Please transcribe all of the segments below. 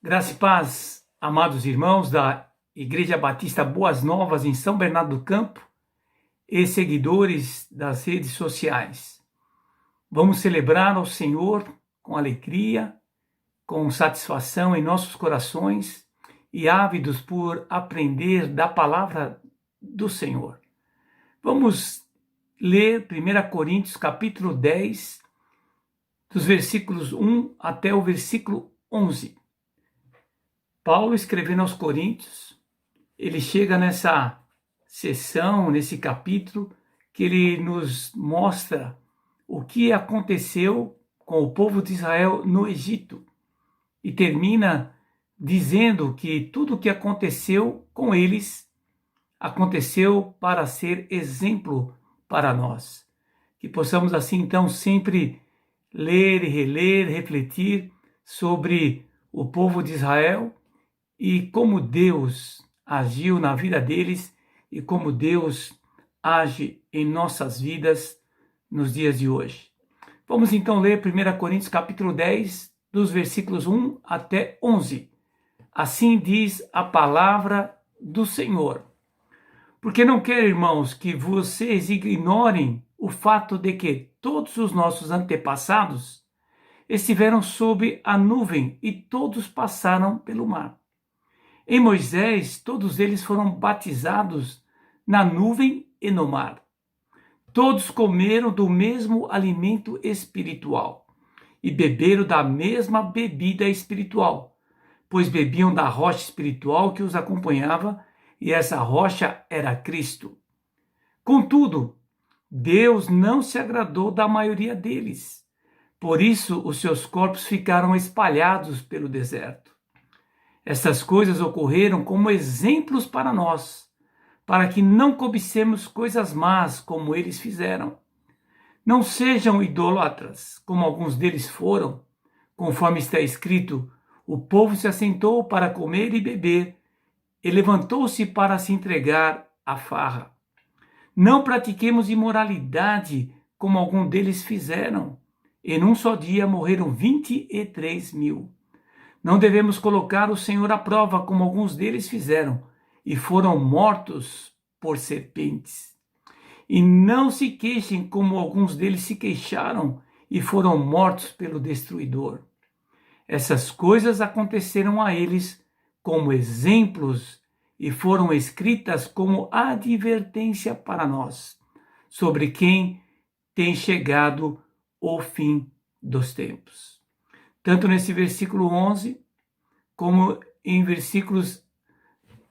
Graça e paz, amados irmãos da Igreja Batista Boas Novas em São Bernardo do Campo e seguidores das redes sociais. Vamos celebrar ao Senhor com alegria, com satisfação em nossos corações e ávidos por aprender da palavra do Senhor. Vamos ler 1 Coríntios capítulo 10, dos versículos 1 até o versículo 11. Paulo, escrevendo aos Coríntios, ele chega nessa sessão, nesse capítulo, que ele nos mostra o que aconteceu com o povo de Israel no Egito. E termina dizendo que tudo o que aconteceu com eles aconteceu para ser exemplo para nós. Que possamos assim, então, sempre ler e reler, refletir sobre o povo de Israel, e como Deus agiu na vida deles e como Deus age em nossas vidas nos dias de hoje. Vamos então ler 1 Coríntios capítulo 10, dos versículos 1 até 11. Assim diz a palavra do Senhor. Porque não quero, irmãos, que vocês ignorem o fato de que todos os nossos antepassados estiveram sob a nuvem e todos passaram pelo mar. Em Moisés, todos eles foram batizados na nuvem e no mar. Todos comeram do mesmo alimento espiritual e beberam da mesma bebida espiritual, pois bebiam da rocha espiritual que os acompanhava, e essa rocha era Cristo. Contudo, Deus não se agradou da maioria deles. Por isso, os seus corpos ficaram espalhados pelo deserto. Estas coisas ocorreram como exemplos para nós, para que não cobicemos coisas más como eles fizeram. Não sejam idólatras, como alguns deles foram. Conforme está escrito, o povo se assentou para comer e beber, e levantou-se para se entregar à farra. Não pratiquemos imoralidade, como alguns deles fizeram. Em um só dia morreram 23.000. Não devemos colocar o Senhor à prova, como alguns deles fizeram, e foram mortos por serpentes. E não se queixem, como alguns deles se queixaram, e foram mortos pelo destruidor. Essas coisas aconteceram a eles como exemplos e foram escritas como advertência para nós, sobre quem tem chegado o fim dos tempos. Tanto nesse versículo 11, como em versículos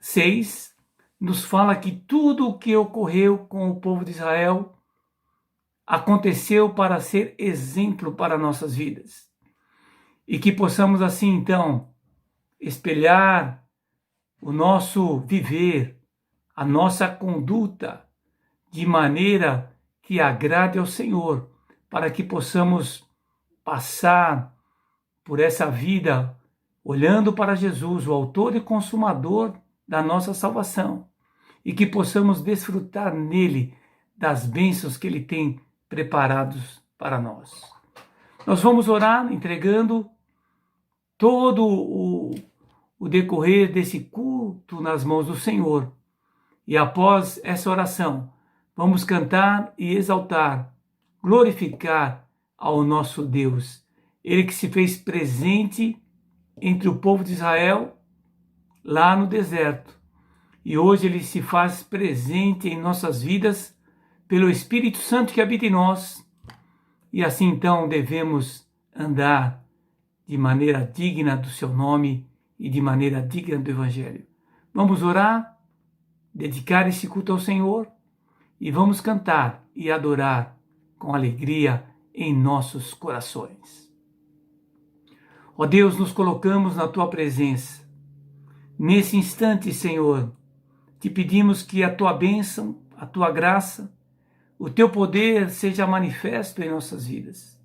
6, nos fala que tudo o que ocorreu com o povo de Israel aconteceu para ser exemplo para nossas vidas. E que possamos assim, então, espelhar o nosso viver, a nossa conduta, de maneira que agrade ao Senhor, para que possamos passar por essa vida, olhando para Jesus, o autor e consumador da nossa salvação, e que possamos desfrutar nele das bênçãos que ele tem preparados para nós. Nós vamos orar entregando todo o decorrer desse culto nas mãos do Senhor. E após essa oração, vamos cantar e exaltar, glorificar ao nosso Deus. Ele que se fez presente entre o povo de Israel, lá no deserto. E hoje ele se faz presente em nossas vidas, pelo Espírito Santo que habita em nós. E assim então devemos andar de maneira digna do seu nome e de maneira digna do Evangelho. Vamos orar, dedicar esse culto ao Senhor e vamos cantar e adorar com alegria em nossos corações. Ó Deus, nos colocamos na Tua presença. Nesse instante, Senhor, te pedimos que a Tua bênção, a Tua graça, o Teu poder seja manifesto em nossas vidas.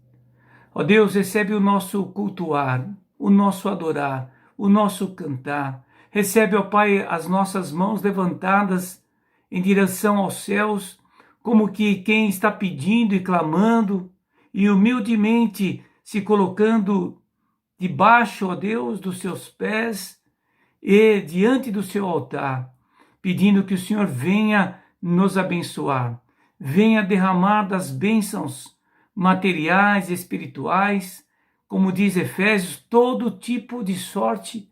Ó Deus, recebe o nosso cultuar, o nosso adorar, o nosso cantar. Recebe, ó Pai, as nossas mãos levantadas em direção aos céus, como que quem está pedindo e clamando, e humildemente se colocando debaixo, ó Deus, dos seus pés e diante do seu altar, pedindo que o Senhor venha nos abençoar, venha derramar das bênçãos materiais e espirituais, como diz Efésios, todo tipo de sorte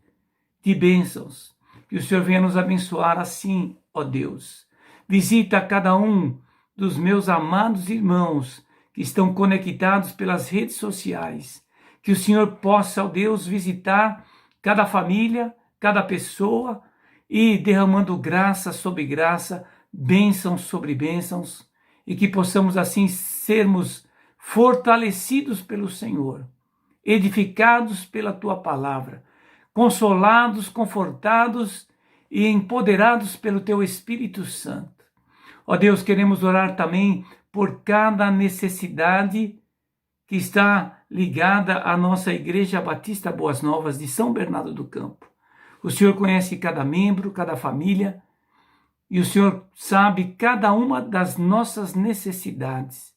de bênçãos. Que o Senhor venha nos abençoar assim, ó Deus. Visita cada um dos meus amados irmãos que estão conectados pelas redes sociais. Que o Senhor possa, ó Deus, visitar cada família, cada pessoa e derramando graça sobre graça, bênçãos sobre bênçãos, e que possamos assim sermos fortalecidos pelo Senhor, edificados pela tua palavra, consolados, confortados e empoderados pelo teu Espírito Santo. Ó Deus, queremos orar também por cada necessidade que está ligada à nossa Igreja Batista Boas Novas de São Bernardo do Campo. O Senhor conhece cada membro, cada família, e o Senhor sabe cada uma das nossas necessidades.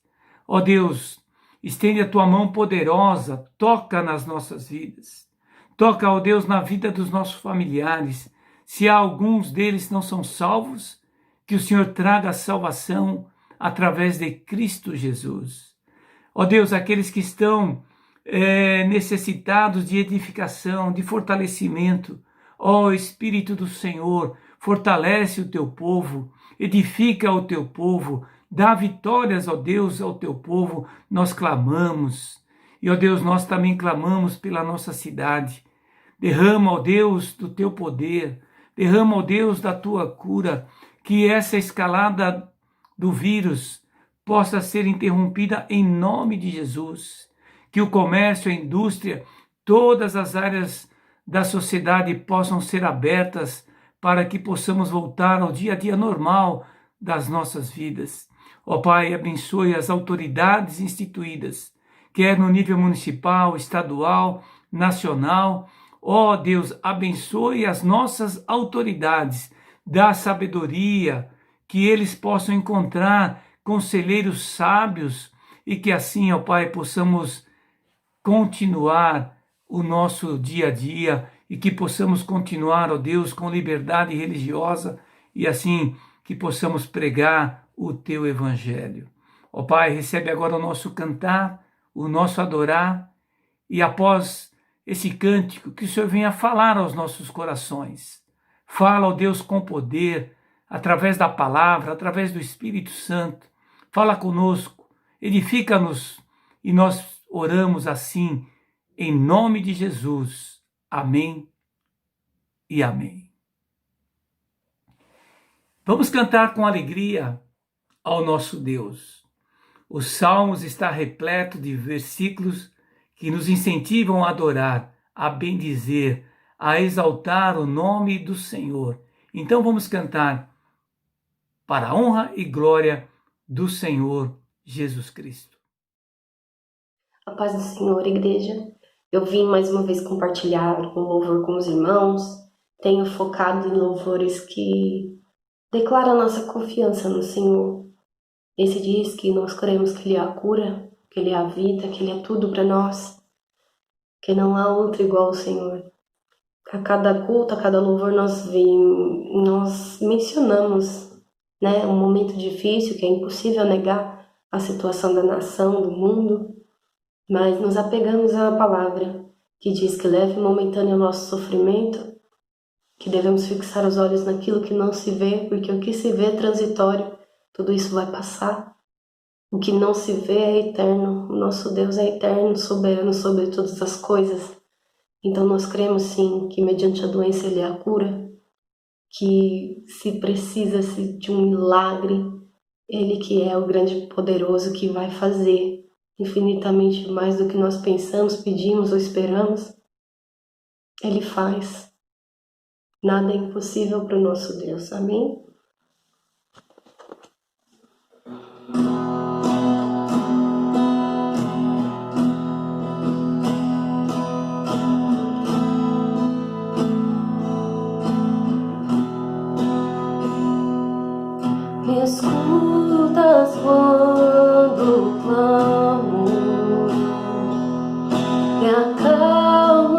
Ó Deus, estende a tua mão poderosa, toca nas nossas vidas. Toca, ó Deus, na vida dos nossos familiares. Se há alguns deles não são salvos, que o Senhor traga a salvação através de Cristo Jesus. Ó Deus, aqueles que estão necessitados de edificação, de fortalecimento, ó Espírito do Senhor, fortalece o teu povo, edifica o teu povo, dá vitórias, ó Deus, ao teu povo, nós clamamos. E, ó Deus, nós também clamamos pela nossa cidade. Derrama, ó Deus, do teu poder, derrama, ó Deus, da tua cura, que essa escalada do vírus possa ser interrompida em nome de Jesus. Que o comércio, a indústria, todas as áreas da sociedade possam ser abertas para que possamos voltar ao dia a dia normal das nossas vidas. Ó Pai, abençoe as autoridades instituídas, quer no nível municipal, estadual, nacional. Ó Deus, abençoe as nossas autoridades, dá sabedoria, que eles possam encontrar conselheiros sábios e que assim, ó Pai, possamos continuar o nosso dia a dia e que possamos continuar, ó Deus, com liberdade religiosa e assim que possamos pregar o teu evangelho. Ó Pai, recebe agora o nosso cantar, o nosso adorar e após esse cântico, que o Senhor venha falar aos nossos corações. Fala, ó Deus, com poder, através da palavra, através do Espírito Santo. Fala conosco, edifica-nos e nós oramos assim, em nome de Jesus. Amém e amém. Vamos cantar com alegria ao nosso Deus. Os Salmos está repleto de versículos que nos incentivam a adorar, a bendizer, a exaltar o nome do Senhor. Então vamos cantar para a honra e glória do Senhor Jesus Cristo. A paz do Senhor, igreja. Eu vim mais uma vez compartilhar um louvor com os irmãos. Tenho focado em louvores que declaram a nossa confiança no Senhor. Esse diz que nós queremos que Ele é a cura, que Ele é a vida, que Ele é tudo para nós, que não há outro igual ao Senhor. A cada culto, a cada louvor nós mencionamos, né, um momento difícil que é impossível negar, a situação da nação, do mundo, mas nos apegamos à palavra que diz que leve momentâneo o nosso sofrimento, que devemos fixar os olhos naquilo que não se vê, porque o que se vê é transitório, tudo isso vai passar. O que não se vê é eterno, o nosso Deus é eterno, soberano sobre todas as coisas. Então nós cremos sim que mediante a doença Ele é a cura, que se precisa-se de um milagre, Ele que é o grande poderoso que vai fazer infinitamente mais do que nós pensamos, pedimos ou esperamos, Ele faz. Nada é impossível para o nosso Deus. Amém? Me escutas quando clamo, me acalma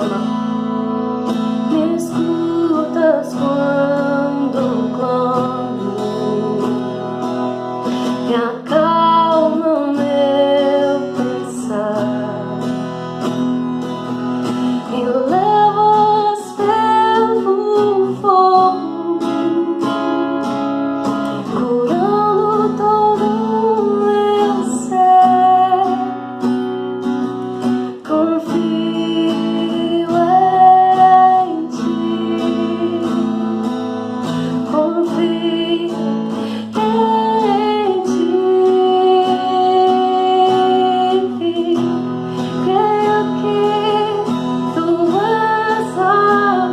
clamar. Me escutas quando clamo, me acalma o meu pensar, me levas pelo fogo, curando todo o meu ser. Confio em ti, confio em ti. Creio que tu és a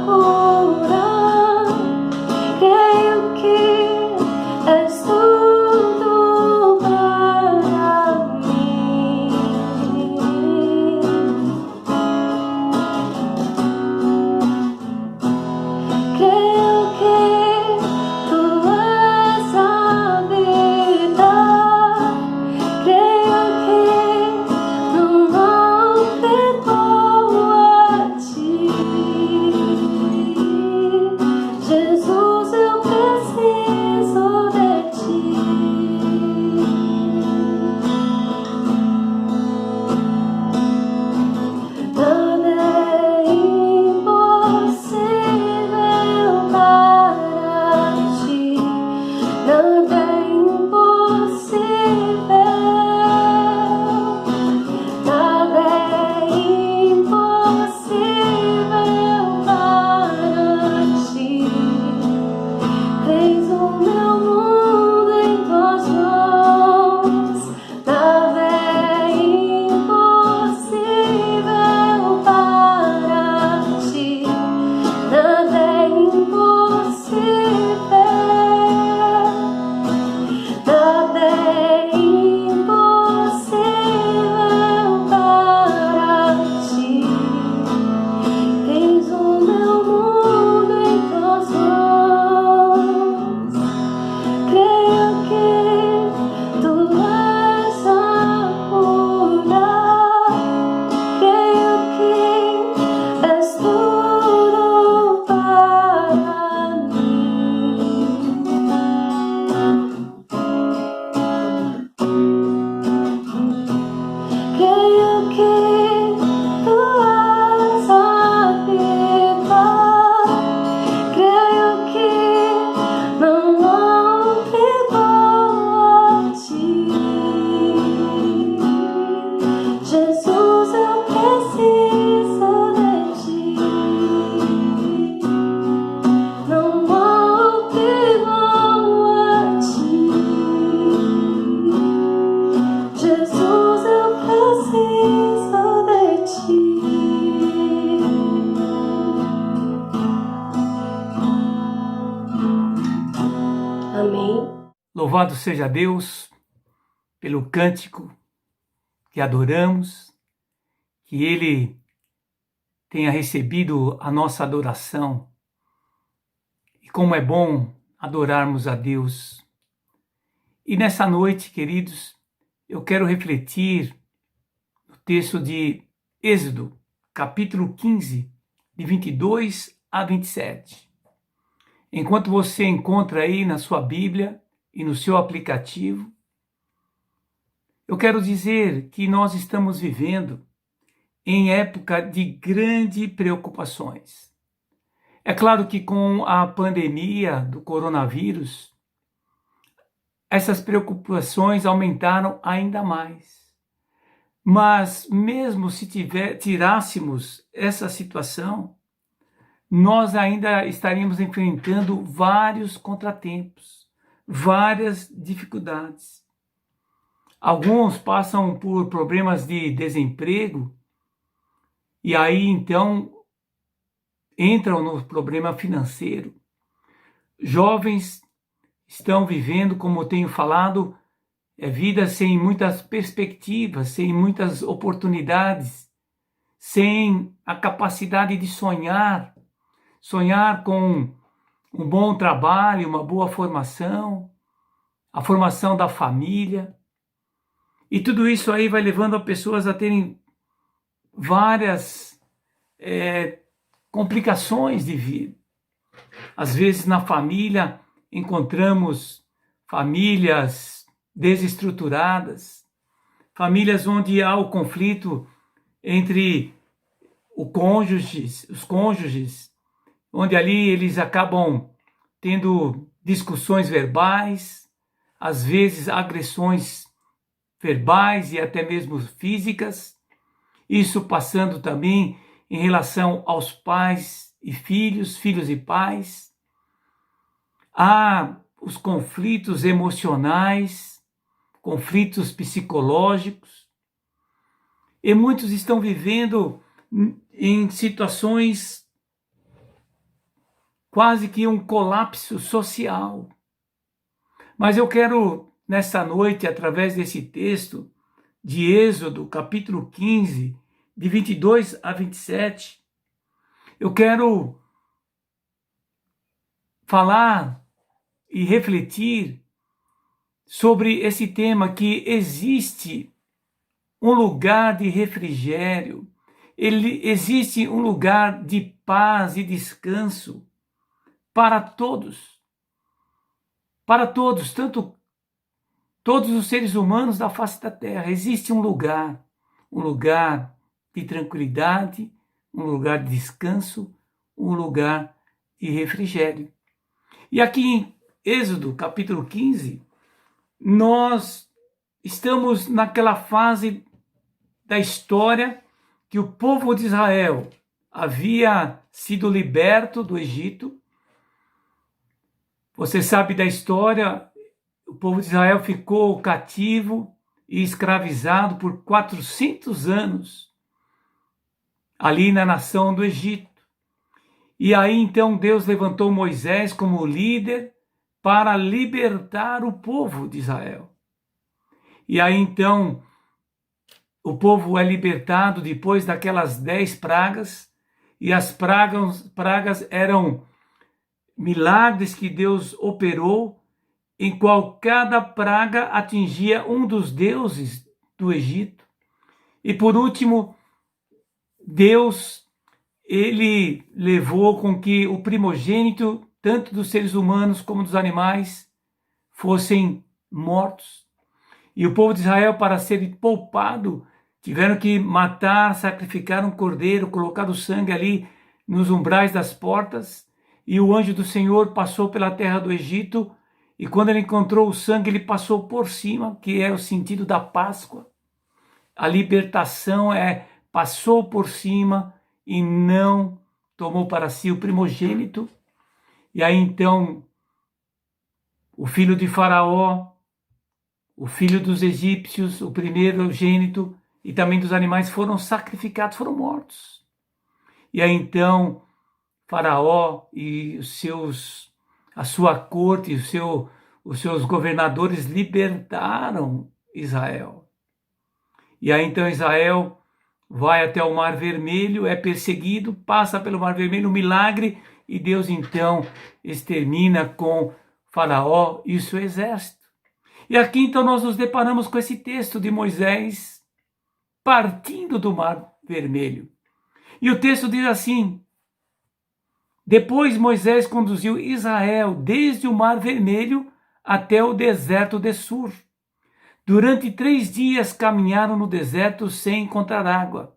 cura, creio que és tudo para mim. Creio que tu és a vida, creio que no mal perdoo a ti. Jesus, eu preciso de ti. Nada é impossível para ti, nada é impossível, nada é impossível para ti. Tens o meu mundo em tuas mãos, nada é impossível para ti, nada é impossível, nada é impossível para ti. Tens o meu mundo em tuas mãos, creio que tu és a cura, creio que és tudo para mim. Creio que tu és a vida, creio que não há um igual a ti. Jesus, eu preciso de ti. Não há outro igual a ti. Jesus, eu preciso de ti. Amém. Louvado seja Deus pelo cântico que adoramos, que Ele tenha recebido a nossa adoração. E como é bom adorarmos a Deus. E nessa noite, queridos, eu quero refletir no texto de Êxodo, capítulo 15, de 22 a 27. Enquanto você encontra aí na sua Bíblia e no seu aplicativo, eu quero dizer que nós estamos vivendo em época de grandes preocupações. É claro que com a pandemia do coronavírus, essas preocupações aumentaram ainda mais. Mas mesmo se tirássemos essa situação, nós ainda estaríamos enfrentando vários contratempos, várias dificuldades. Alguns passam por problemas de desemprego e aí então entram no problema financeiro. Jovens estão vivendo, como eu tenho falado, vidas sem muitas perspectivas, sem muitas oportunidades, sem a capacidade de sonhar com um bom trabalho, uma boa formação, a formação da família. E tudo isso aí vai levando as pessoas a terem várias complicações de vida. Às vezes na família encontramos famílias desestruturadas, famílias onde há o conflito entre os cônjuges, onde ali eles acabam tendo discussões verbais, às vezes agressões verbais e até mesmo físicas, isso passando também em relação aos pais e filhos, filhos e pais. Há os conflitos emocionais, conflitos psicológicos, e muitos estão vivendo em situações quase que um colapso social. Mas eu quero, nessa noite, através desse texto de Êxodo, capítulo 15, de 22 a 27, eu quero falar e refletir sobre esse tema, que existe um lugar de refrigério, existe um lugar de paz e descanso para todos, tanto todos os seres humanos da face da terra. Existe um lugar de tranquilidade, um lugar de descanso, um lugar de refrigério. E aqui em Êxodo, capítulo 15, nós estamos naquela fase da história que o povo de Israel havia sido liberto do Egito. Você sabe da história, o povo de Israel ficou cativo e escravizado por 400 anos ali na nação do Egito. E aí então Deus levantou Moisés como líder para libertar o povo de Israel. E aí então o povo é libertado depois daquelas 10 pragas, e as pragas eram milagres que Deus operou, em qual cada praga atingia um dos deuses do Egito. E por último, Deus, ele levou com que o primogênito, tanto dos seres humanos como dos animais, fossem mortos. E o povo de Israel, para ser poupado, tiveram que matar, sacrificar um cordeiro, colocar o sangue ali nos umbrais das portas. E o anjo do Senhor passou pela terra do Egito, e quando ele encontrou o sangue, ele passou por cima, que é o sentido da Páscoa. A libertação passou por cima e não tomou para si o primogênito. E aí então o filho de Faraó, o filho dos egípcios, o primogênito e também dos animais foram sacrificados, foram mortos. E aí então Faraó e a sua corte, os seus governadores libertaram Israel. E aí então Israel vai até o Mar Vermelho, é perseguido, passa pelo Mar Vermelho, um milagre, e Deus então extermina com Faraó e o seu exército. E aqui então nós nos deparamos com esse texto de Moisés partindo do Mar Vermelho. E o texto diz assim: depois Moisés conduziu Israel desde o Mar Vermelho até o deserto de Sur. Durante 3 dias caminharam no deserto sem encontrar água.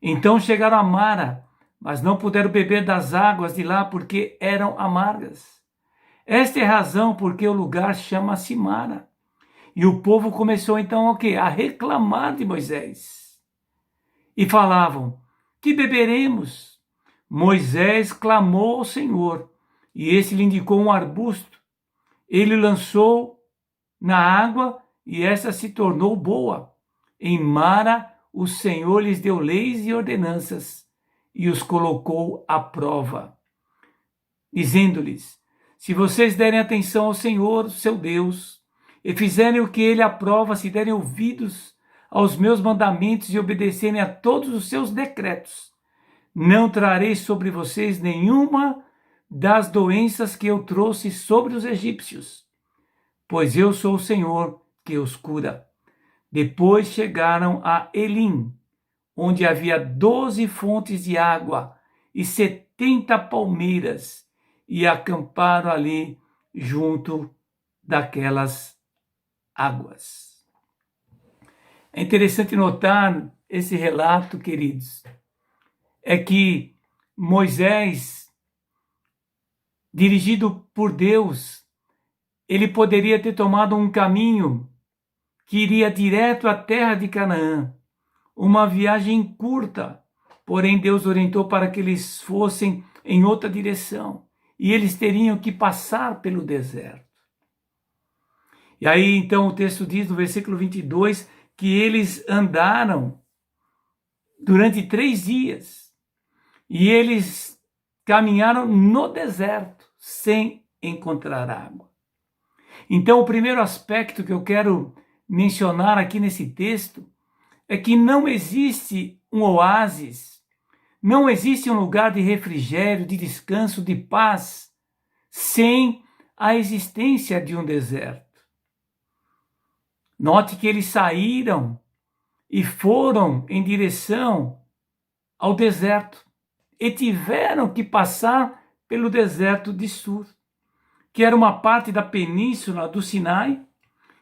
Então chegaram a Mara, mas não puderam beber das águas de lá porque eram amargas. Esta é a razão porque o lugar chama-se Mara. E o povo começou então a reclamar de Moisés. E falavam: que beberemos? Moisés clamou ao Senhor, e esse lhe indicou um arbusto. Ele lançou na água, e essa se tornou boa. Em Mara, o Senhor lhes deu leis e ordenanças, e os colocou à prova, dizendo-lhes: se vocês derem atenção ao Senhor, seu Deus, e fizerem o que ele aprova, se derem ouvidos aos meus mandamentos e obedecerem a todos os seus decretos, não trarei sobre vocês nenhuma das doenças que eu trouxe sobre os egípcios, pois eu sou o Senhor que os cura. Depois chegaram a Elim, onde havia 12 fontes de água e 70 palmeiras, e acamparam ali junto daquelas águas. É interessante notar esse relato, queridos, é que Moisés, dirigido por Deus, ele poderia ter tomado um caminho que iria direto à terra de Canaã, uma viagem curta, porém Deus orientou para que eles fossem em outra direção, e eles teriam que passar pelo deserto. E aí então o texto diz no versículo 22 que eles andaram durante 3 dias, e eles caminharam no deserto sem encontrar água. Então o primeiro aspecto que eu quero mencionar aqui nesse texto é que não existe um oásis, não existe um lugar de refrigério, de descanso, de paz, sem a existência de um deserto. Note que eles saíram e foram em direção ao deserto e tiveram que passar pelo deserto de Sur, que era uma parte da península do Sinai,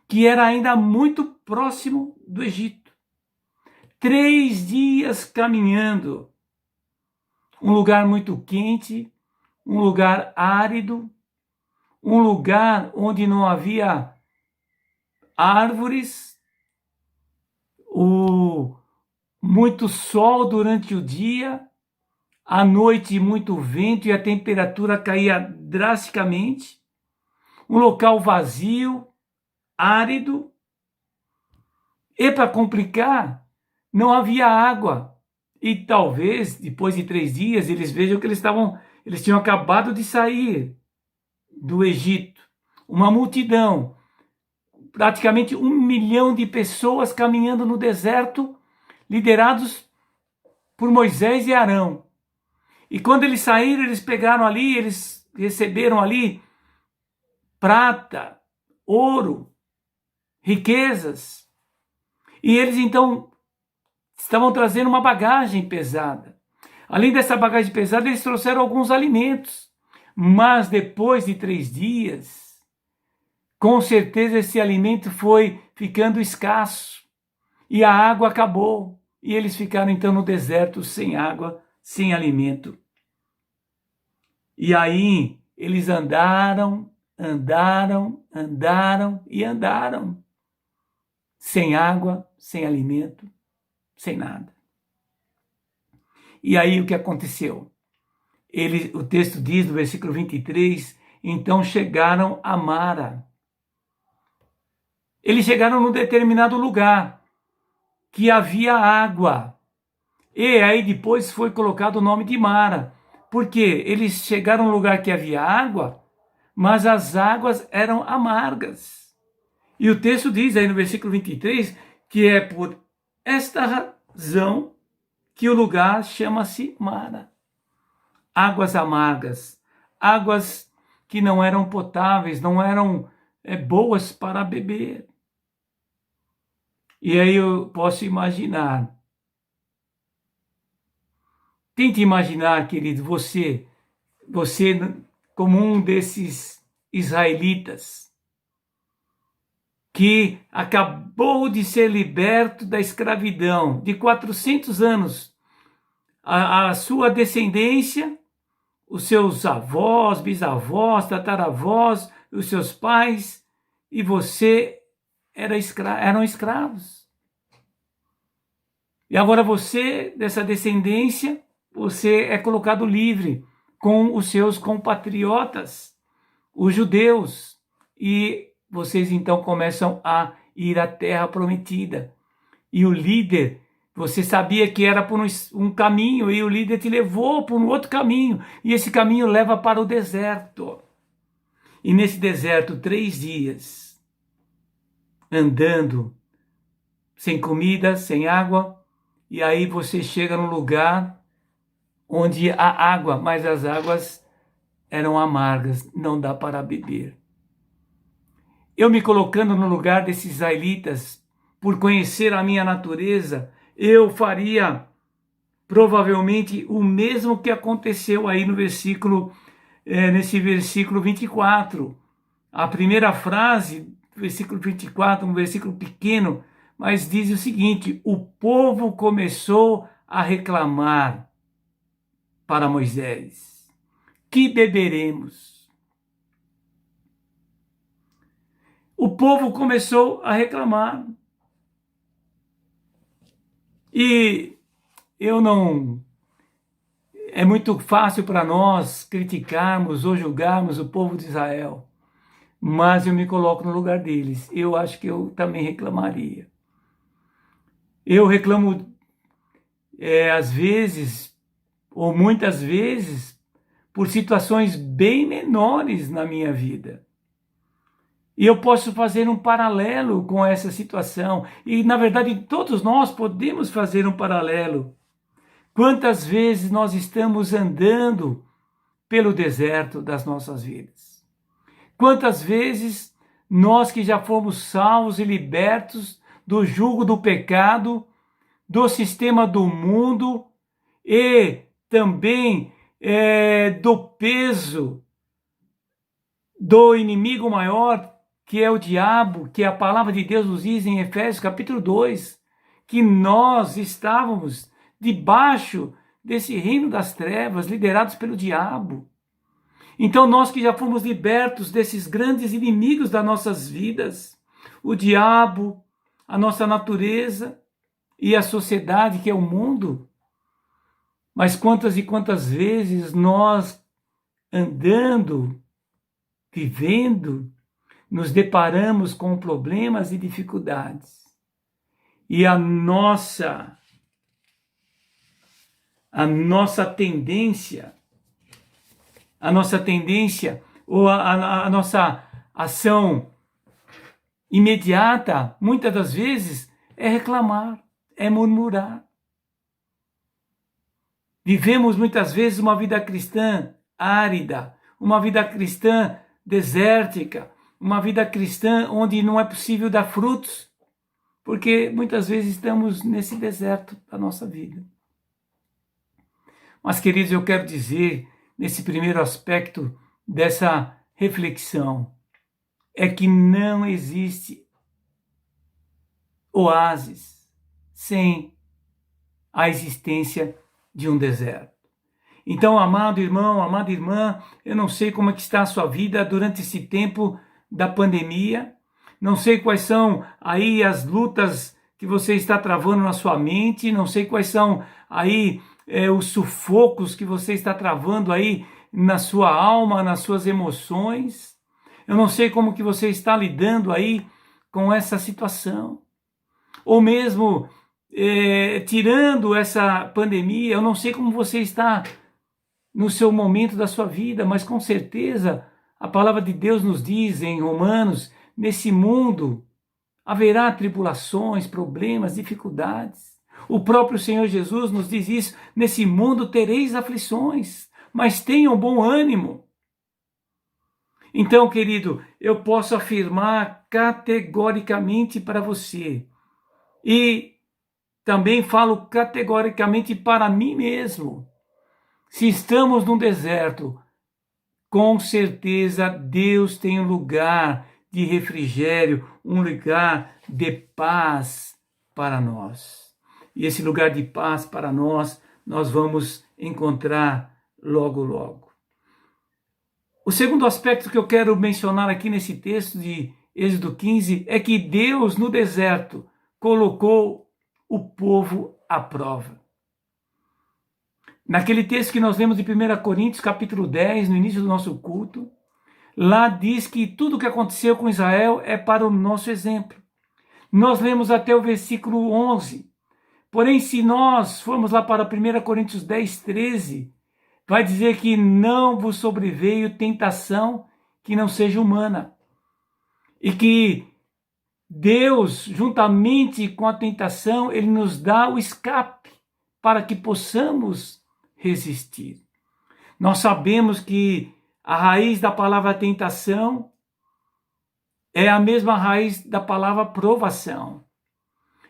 que era ainda muito próximo do Egito. 3 dias caminhando, um lugar muito quente, um lugar árido, um lugar onde não havia árvores, muito sol durante o dia, à noite muito vento e a temperatura caía drasticamente, um local vazio, árido, e para complicar, não havia água. E talvez, depois de 3 dias, eles vejam que eles tinham acabado de sair do Egito. Uma multidão, praticamente 1 milhão de pessoas caminhando no deserto, liderados por Moisés e Arão. E quando eles saíram, eles pegaram ali, eles receberam ali prata, ouro, riquezas. E eles então estavam trazendo uma bagagem pesada. Além dessa bagagem pesada, eles trouxeram alguns alimentos. Mas depois de 3 dias, com certeza esse alimento foi ficando escasso. E a água acabou. E eles ficaram então no deserto sem água, sem alimento. E aí eles andaram e andaram. Sem água, sem alimento, sem nada. E aí o que aconteceu? O texto diz no versículo 23, então chegaram a Mara. Eles chegaram num determinado lugar que havia água. E aí depois foi colocado o nome de Mara. Porque eles chegaram num lugar que havia água, mas as águas eram amargas. E o texto diz aí no versículo 23 que é por esta razão que o lugar chama-se Mara. Águas amargas, águas que não eram potáveis, não eram boas para beber. E aí eu posso imaginar. Tente imaginar, querido, você como um desses israelitas que acabou de ser liberto da escravidão de 400 anos. A sua descendência, os seus avós, bisavós, tataravós, os seus pais, e você eram escravos. E agora você, dessa descendência, você é colocado livre com os seus compatriotas, os judeus, e vocês então começam a ir à terra prometida. E o líder, você sabia que era por um caminho, e o líder te levou por um outro caminho, e esse caminho leva para o deserto. E nesse deserto, 3 dias, andando, sem comida, sem água, e aí você chega num lugar onde há água, mas as águas eram amargas, não dá para beber. Eu me colocando no lugar desses israelitas, por conhecer a minha natureza, eu faria provavelmente o mesmo que aconteceu aí no versículo, nesse versículo 24. A primeira frase, versículo 24, um versículo pequeno, mas diz o seguinte: o povo começou a reclamar para Moisés: que beberemos? O povo começou a reclamar. E eu não... É muito fácil para nós criticarmos ou julgarmos o povo de Israel, mas eu me coloco no lugar deles. Eu acho que eu também reclamaria. Eu reclamo, às vezes, ou muitas vezes, por situações bem menores na minha vida. E eu posso fazer um paralelo com essa situação. E, na verdade, todos nós podemos fazer um paralelo. Quantas vezes nós estamos andando pelo deserto das nossas vidas? Quantas vezes nós que já fomos salvos e libertos do jugo do pecado, do sistema do mundo e também do peso do inimigo maior, que é o diabo, que a palavra de Deus nos diz em Efésios capítulo 2, que nós estávamos debaixo desse reino das trevas, liderados pelo diabo. Então nós que já fomos libertos desses grandes inimigos das nossas vidas, o diabo, a nossa natureza e a sociedade, que é o mundo, mas quantas e quantas vezes nós, andando, vivendo, nos deparamos com problemas e dificuldades. E a nossa tendência, ou a nossa ação imediata, muitas das vezes, é reclamar, é murmurar. Vivemos muitas vezes uma vida cristã árida, uma vida cristã desértica, uma vida cristã onde não é possível dar frutos, porque muitas vezes estamos nesse deserto da nossa vida. Mas, queridos, eu quero dizer, nesse primeiro aspecto dessa reflexão, é que não existe oásis sem a existência de um deserto. Então, amado irmão, amada irmã, eu não sei como é que está a sua vida durante esse tempo da pandemia, não sei quais são aí as lutas que você está travando na sua mente, não sei quais são aí os sufocos que você está travando aí na sua alma, nas suas emoções. Eu não sei como que você está lidando aí com essa situação. Ou mesmo tirando essa pandemia, eu não sei como você está no seu momento da sua vida, mas com certeza a palavra de Deus nos diz em Romanos, nesse mundo haverá tribulações, problemas, dificuldades. O próprio Senhor Jesus nos diz isso, nesse mundo tereis aflições, mas tenham bom ânimo. Então, querido, eu posso afirmar categoricamente para você, e também falo categoricamente para mim mesmo, se estamos num deserto, com certeza Deus tem um lugar de refrigério, um lugar de paz para nós. E esse lugar de paz para nós vamos encontrar logo, logo. O segundo aspecto que eu quero mencionar aqui nesse texto de Êxodo 15 é que Deus no deserto colocou o povo à prova. Naquele texto que nós lemos de 1 Coríntios, capítulo 10, no início do nosso culto, lá diz que tudo o que aconteceu com Israel é para o nosso exemplo. Nós lemos até o versículo 11. Porém, se nós formos lá para 1 Coríntios 10, 13, vai dizer que não vos sobreveio tentação que não seja humana. E que Deus, juntamente com a tentação, Ele nos dá o escape para que possamos resistir. Nós sabemos que a raiz da palavra tentação é a mesma raiz da palavra provação.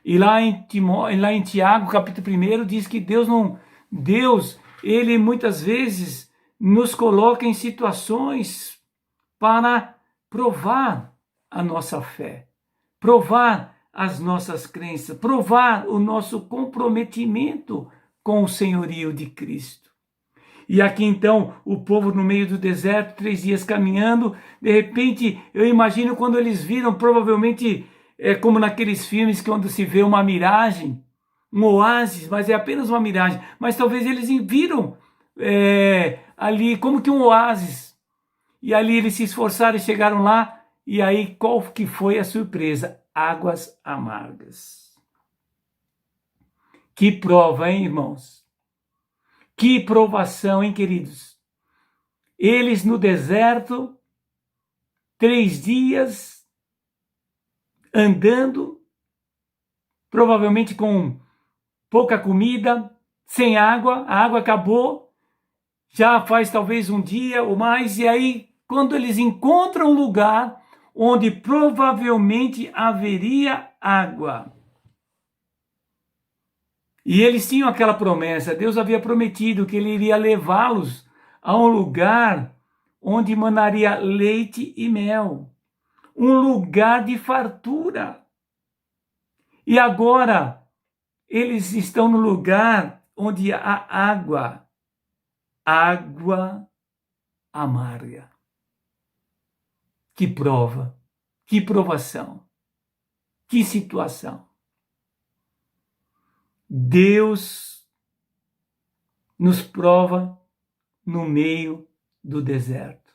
E lá em Tiago, capítulo 1, diz que Deus, ele muitas vezes nos coloca em situações para provar a nossa fé, provar as nossas crenças, provar o nosso comprometimento com o senhorio de Cristo. E aqui então, o povo no meio do deserto, 3 dias caminhando, de repente, eu imagino quando eles viram, provavelmente, como naqueles filmes que quando se vê uma miragem, um oásis, mas é apenas uma miragem, mas talvez eles viram ali como que um oásis, e ali eles se esforçaram e chegaram lá, e aí qual que foi a surpresa? Águas amargas. Que prova, hein, irmãos? Que provação, hein, queridos? Eles no deserto, 3 dias, andando, provavelmente com pouca comida, sem água, a água acabou, já faz talvez um dia ou mais, e aí, quando eles encontram um lugar onde provavelmente haveria água, e eles tinham aquela promessa, Deus havia prometido que ele iria levá-los a um lugar onde manaria leite e mel, um lugar de fartura. E agora eles estão no lugar onde há água, água amarga. Que prova, que provação, que situação. Deus nos prova no meio do deserto.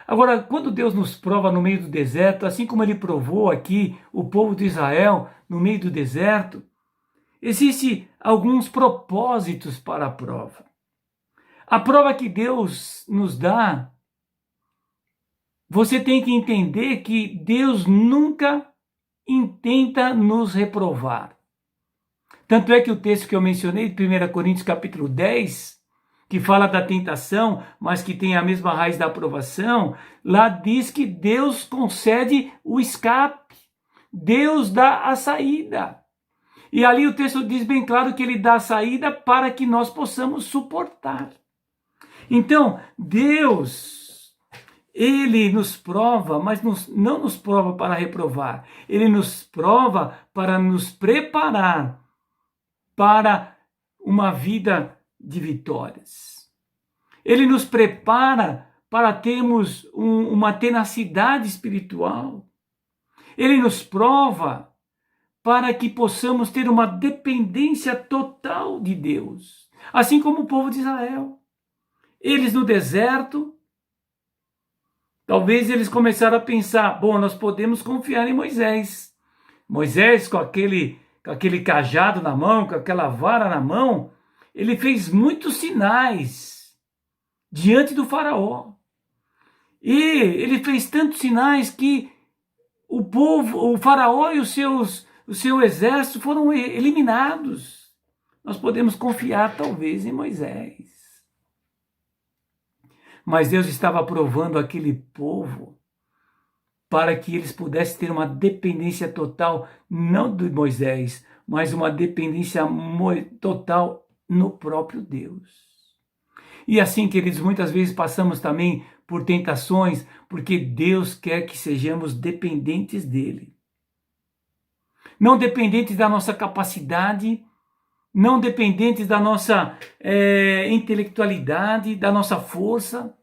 Agora, quando Deus nos prova no meio do deserto, assim como ele provou aqui o povo de Israel no meio do deserto, existem alguns propósitos para a prova. A prova que Deus nos dá, você tem que entender que Deus nunca intenta nos reprovar. Tanto é que o texto que eu mencionei, 1 Coríntios capítulo 10, que fala da tentação, mas que tem a mesma raiz da aprovação, lá diz que Deus concede o escape, Deus dá a saída. E ali o texto diz bem claro que ele dá a saída para que nós possamos suportar. Então, Deus, ele nos prova, mas não nos prova para reprovar, ele nos prova para nos preparar para uma vida de vitórias. Ele nos prepara para termos uma tenacidade espiritual. Ele nos prova para que possamos ter uma dependência total de Deus. Assim como o povo de Israel. Eles no deserto, talvez eles começaram a pensar, bom, nós podemos confiar em Moisés. Moisés com aquele cajado na mão, com aquela vara na mão, ele fez muitos sinais diante do faraó. E ele fez tantos sinais que o faraó e o seu exército foram eliminados. Nós podemos confiar talvez em Moisés. Mas Deus estava provando aquele povo para que eles pudessem ter uma dependência total, não de Moisés, mas uma dependência total no próprio Deus. E assim, queridos, muitas vezes passamos também por tentações, porque Deus quer que sejamos dependentes dele. Não dependentes da nossa capacidade, não dependentes da nossa intelectualidade, da nossa força,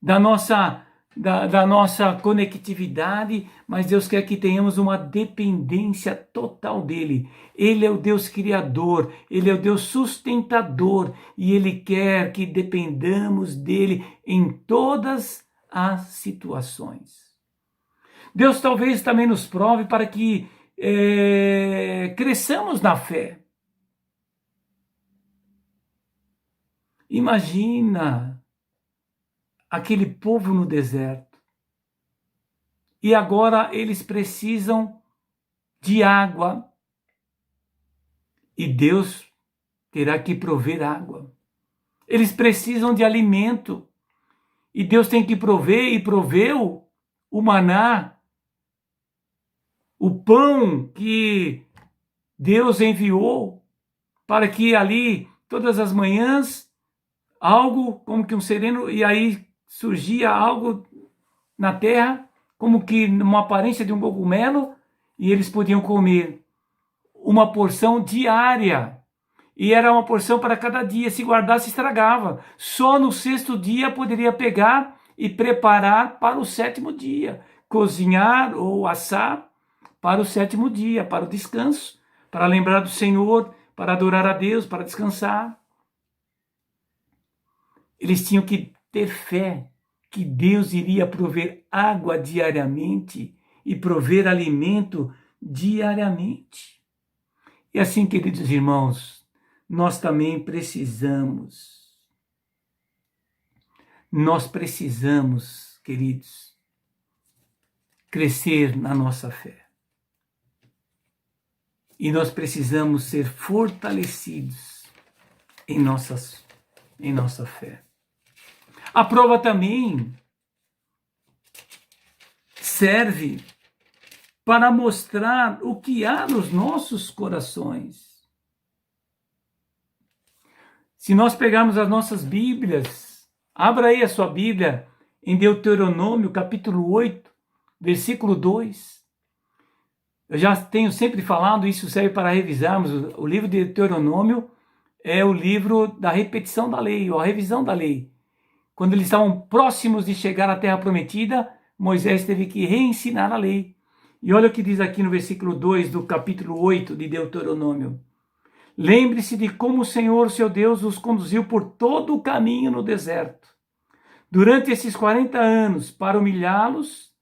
da nossa conectividade, mas Deus quer que tenhamos uma dependência total dele. Ele é o Deus criador, ele é o Deus sustentador e ele quer que dependamos dele em todas as situações. Deus talvez também nos prove para que cresçamos na fé. Imagina aquele povo no deserto. E agora eles precisam de água. E Deus terá que prover água. Eles precisam de alimento. E Deus tem que prover e proveu o maná, o pão que Deus enviou para que ali, todas as manhãs, algo como que um sereno, e aí surgia algo na terra, como que uma aparência de um cogumelo, e eles podiam comer uma porção diária. E era uma porção para cada dia, se guardasse estragava. Só no sexto dia poderia pegar e preparar para o sétimo dia, cozinhar ou assar para o sétimo dia, para o descanso, para lembrar do Senhor, para adorar a Deus, para descansar. Eles tinham que ter fé que Deus iria prover água diariamente e prover alimento diariamente. E assim, queridos irmãos, nós também precisamos. Nós precisamos, queridos, crescer na nossa fé. E nós precisamos ser fortalecidos em nossa fé. A prova também serve para mostrar o que há nos nossos corações. Se nós pegarmos as nossas Bíblias, abra aí a sua Bíblia em Deuteronômio, capítulo 8, versículo 2. Eu já tenho sempre falado, isso serve para revisarmos. O livro de Deuteronômio é o livro da repetição da lei, ou a revisão da lei. Quando eles estavam próximos de chegar à terra prometida, Moisés teve que reensinar a lei. E olha o que diz aqui no versículo 2 do capítulo 8 de Deuteronômio. Lembre-se de como o Senhor, seu Deus, os conduziu por todo o caminho no deserto, durante esses 40 anos, para humilhá-los,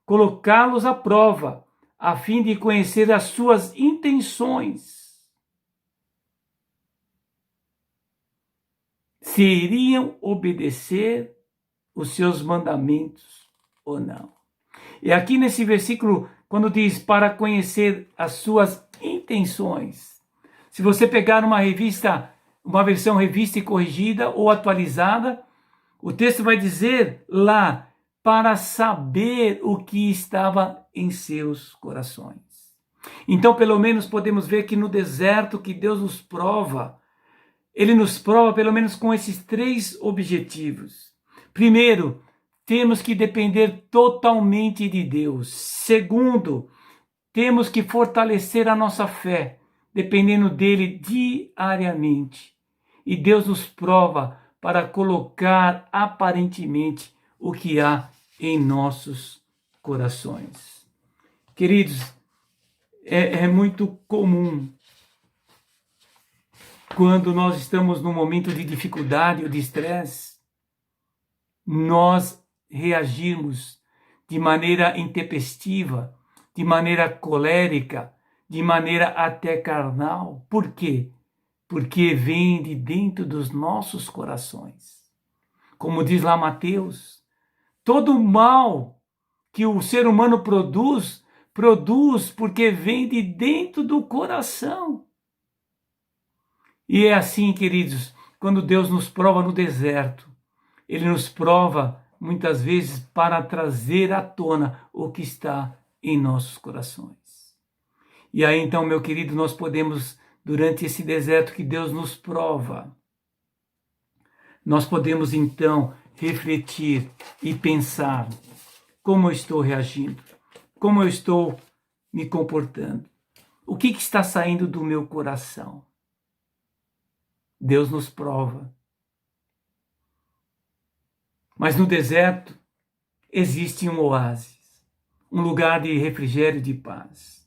colocá-los à prova, a fim de conhecer as suas intenções. Se iriam obedecer os seus mandamentos ou não. E aqui nesse versículo, quando diz para conhecer as suas intenções, se você pegar uma revista, uma versão revista e corrigida ou atualizada, o texto vai dizer lá, para saber o que estava em seus corações. Então, pelo menos podemos ver que no deserto que Deus nos prova, Ele nos prova pelo menos com esses 3 objetivos. Primeiro, temos que depender totalmente de Deus. Segundo, temos que fortalecer a nossa fé, dependendo dele diariamente. E Deus nos prova para colocar aparentemente o que há em nossos corações. Queridos, é muito comum quando nós estamos num momento de dificuldade ou de estresse, nós reagirmos de maneira intempestiva, de maneira colérica, de maneira até carnal. Por quê? Porque vem de dentro dos nossos corações. Como diz lá Mateus, todo o mal que o ser humano produz porque vem de dentro do coração. E é assim, queridos, quando Deus nos prova no deserto, Ele nos prova muitas vezes para trazer à tona o que está em nossos corações. E aí então, meu querido, nós podemos, durante esse deserto que Deus nos prova, nós podemos então refletir e pensar como eu estou reagindo, como eu estou me comportando, o que está saindo do meu coração. Deus nos prova. Mas no deserto existe um oásis, um lugar de refrigério e de paz.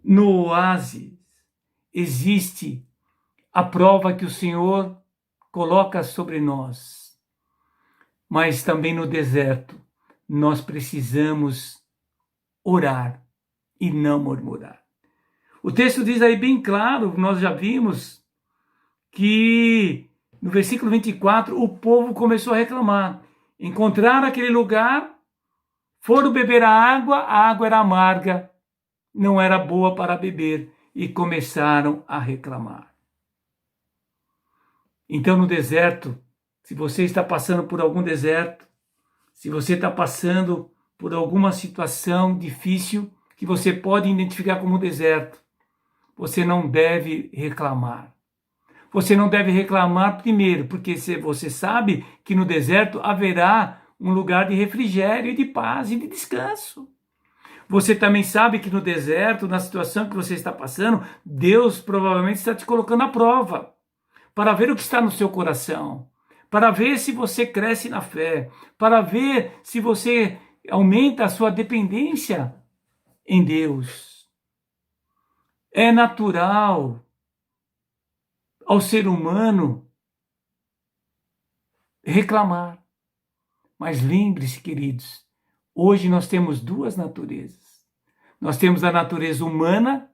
No oásis existe a prova que o Senhor coloca sobre nós. Mas também no deserto nós precisamos orar e não murmurar. O texto diz aí bem claro, nós já vimos, que no versículo 24 o povo começou a reclamar. Encontraram aquele lugar, foram beber a água era amarga, não era boa para beber, e começaram a reclamar. Então no deserto, se você está passando por algum deserto, se você está passando por alguma situação difícil, que você pode identificar como deserto, você não deve reclamar. Você não deve reclamar primeiro, porque você sabe que no deserto haverá um lugar de refrigério e de paz e de descanso. Você também sabe que no deserto, na situação que você está passando, Deus provavelmente está te colocando à prova, para ver o que está no seu coração, para ver se você cresce na fé, para ver se você aumenta a sua dependência em Deus. É natural ao ser humano reclamar. Mas lembre-se, queridos, hoje nós temos duas naturezas. Nós temos a natureza humana,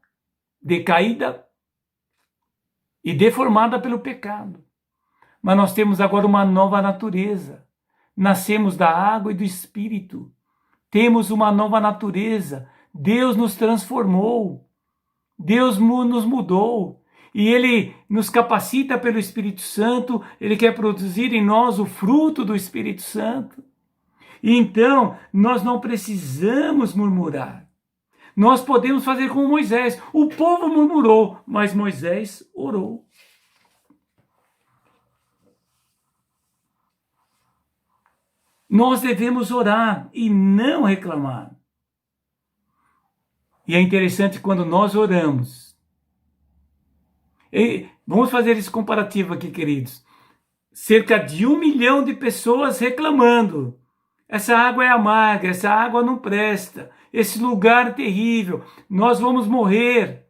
decaída e deformada pelo pecado. Mas nós temos agora uma nova natureza. Nascemos da água e do Espírito. Temos uma nova natureza. Deus nos transformou. Deus nos mudou. E Ele nos capacita pelo Espírito Santo. Ele quer produzir em nós o fruto do Espírito Santo. E então, nós não precisamos murmurar. Nós podemos fazer como Moisés. O povo murmurou, mas Moisés orou. Nós devemos orar e não reclamar. E é interessante quando nós oramos. E vamos fazer esse comparativo aqui, queridos. Cerca de 1 milhão de pessoas reclamando. Essa água é amarga, essa água não presta, esse lugar é terrível, nós vamos morrer.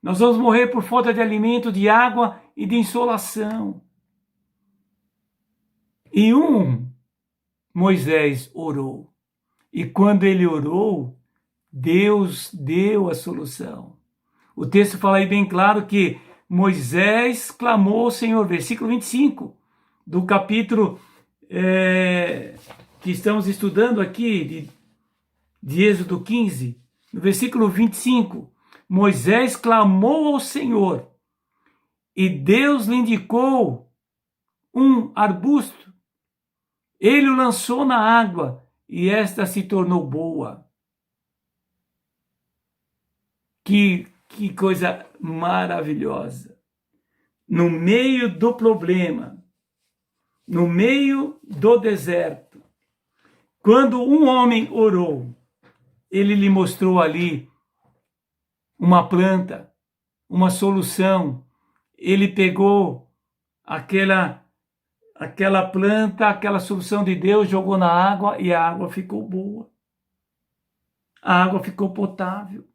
Nós vamos morrer por falta de alimento, de água e de insolação. E Moisés orou. E quando ele orou, Deus deu a solução. O texto fala aí bem claro que Moisés clamou ao Senhor, versículo 25 do capítulo que estamos estudando aqui, de Êxodo 15, no versículo 25, Moisés clamou ao Senhor e Deus lhe indicou um arbusto. Ele o lançou na água e esta se tornou boa. Que coisa maravilhosa. No meio do problema, no meio do deserto, quando um homem orou, ele lhe mostrou ali uma planta, uma solução. Ele pegou aquela planta, aquela solução de Deus, jogou na água e a água ficou boa. A água ficou potável.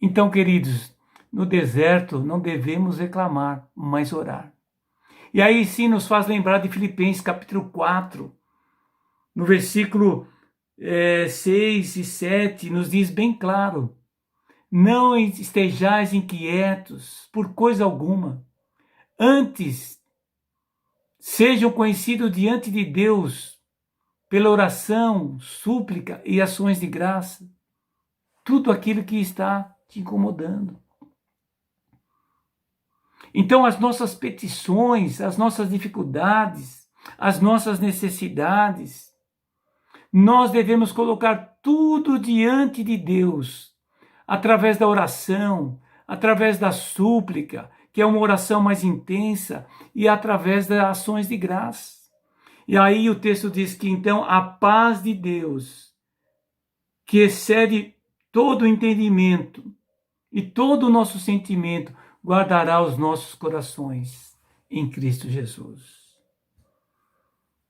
Então, queridos, no deserto não devemos reclamar, mas orar. E aí sim nos faz lembrar de Filipenses capítulo 4, no versículo 6 e 7, nos diz bem claro: não estejais inquietos por coisa alguma, antes sejam conhecidos diante de Deus pela oração, súplica e ações de graça, tudo aquilo que está te incomodando. Então as nossas petições, as nossas dificuldades, as nossas necessidades, nós devemos colocar tudo diante de Deus, através da oração, através da súplica, que é uma oração mais intensa, e através das ações de graça. E aí o texto diz que então a paz de Deus, que excede todo o entendimento e todo o nosso sentimento, guardará os nossos corações em Cristo Jesus.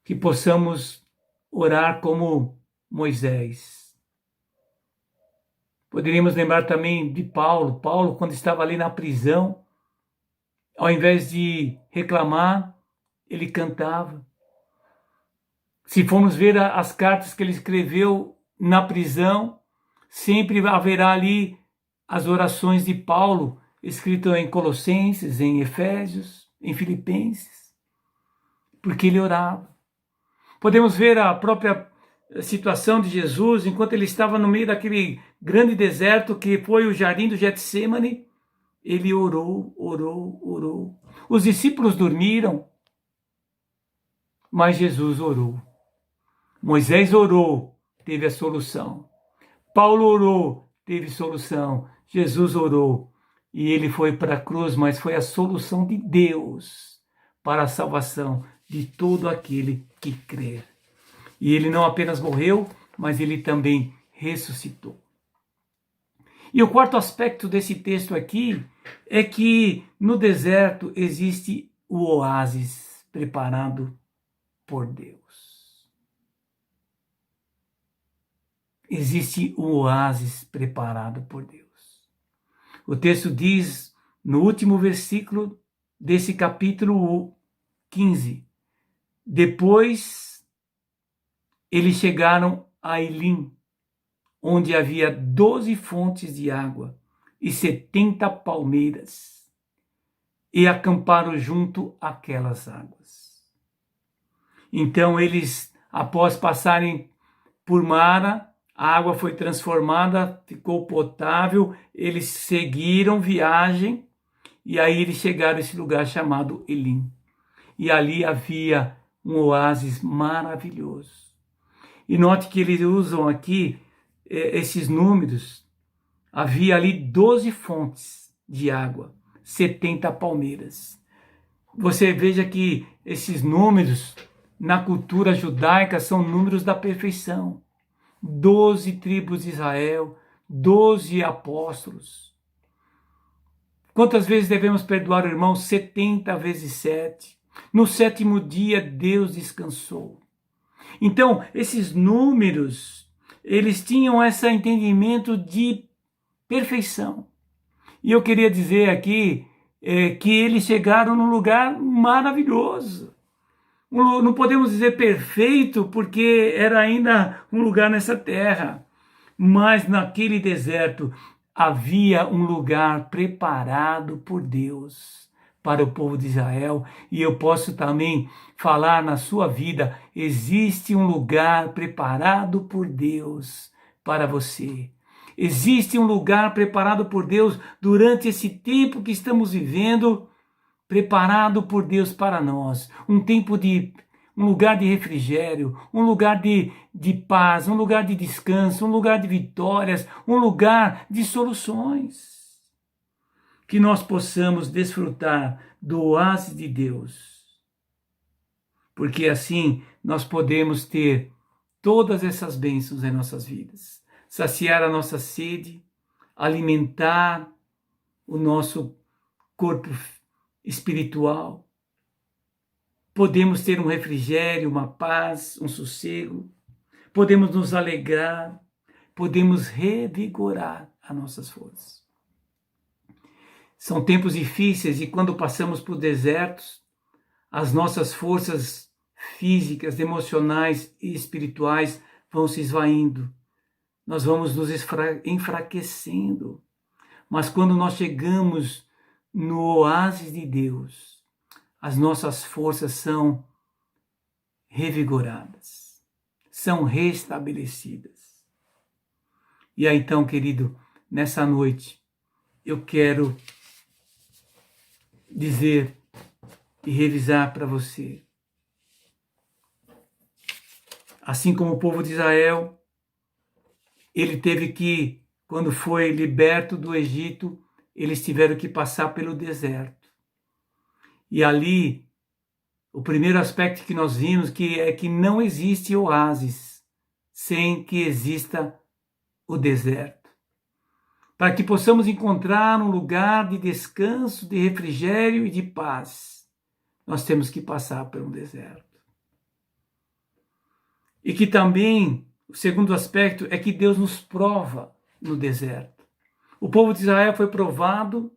Que possamos orar como Moisés. Poderíamos lembrar também de Paulo. Paulo, quando estava ali na prisão, ao invés de reclamar, ele cantava. Se formos ver as cartas que ele escreveu na prisão, sempre haverá ali as orações de Paulo, escritas em Colossenses, em Efésios, em Filipenses, porque ele orava. Podemos ver a própria situação de Jesus, enquanto ele estava no meio daquele grande deserto que foi o jardim do Getsêmani, ele orou, orou, orou. Os discípulos dormiram, mas Jesus orou. Moisés orou, teve a solução. Paulo orou, teve solução. Jesus orou e ele foi para a cruz, mas foi a solução de Deus para a salvação de todo aquele que crer. E ele não apenas morreu, mas ele também ressuscitou. E o quarto aspecto desse texto aqui é que no deserto existe o oásis preparado por Deus. Existe um oásis preparado por Deus. O texto diz, no último versículo desse capítulo 15, depois eles chegaram a Elim, onde havia 12 fontes de água e 70 palmeiras, e acamparam junto àquelas águas. Então eles, após passarem por Mara, a água foi transformada, ficou potável, eles seguiram viagem, e aí eles chegaram a esse lugar chamado Elim. E ali havia um oásis maravilhoso. E note que eles usam aqui esses números. Havia ali 12 fontes de água, 70 palmeiras. Você veja que esses números, na cultura judaica, são números da perfeição. 12 tribos de Israel, 12 apóstolos. Quantas vezes devemos perdoar o irmão? 70 vezes 7. No sétimo dia, Deus descansou. Então, esses números, eles tinham esse entendimento de perfeição. E eu queria dizer aqui que eles chegaram num lugar maravilhoso. Não podemos dizer perfeito, porque era ainda um lugar nessa terra. Mas naquele deserto havia um lugar preparado por Deus para o povo de Israel. E eu posso também falar na sua vida, existe um lugar preparado por Deus para você. Existe um lugar preparado por Deus durante esse tempo que estamos vivendo, preparado por Deus para nós. Um lugar de refrigério, um lugar de paz, um lugar de descanso, um lugar de vitórias, um lugar de soluções. Que nós possamos desfrutar do oásis de Deus. Porque assim nós podemos ter todas essas bênçãos em nossas vidas. Saciar a nossa sede, alimentar o nosso corpo espiritual. Podemos ter um refrigério, uma paz, um sossego. Podemos nos alegrar, podemos revigorar as nossas forças. São tempos difíceis e quando passamos por desertos, as nossas forças físicas, emocionais e espirituais vão se esvaindo. Nós vamos nos enfraquecendo. Mas quando nós chegamos no oásis de Deus, as nossas forças são revigoradas, são restabelecidas. E aí então, querido, nessa noite, eu quero dizer e revisar para você. Assim como o povo de Israel, ele teve que, quando foi liberto do Egito, eles tiveram que passar pelo deserto. E ali, o primeiro aspecto que nós vimos é que não existe oásis sem que exista o deserto. Para que possamos encontrar um lugar de descanso, de refrigério e de paz, nós temos que passar por um deserto. E que também, o segundo aspecto é que Deus nos prova no deserto. O povo de Israel foi provado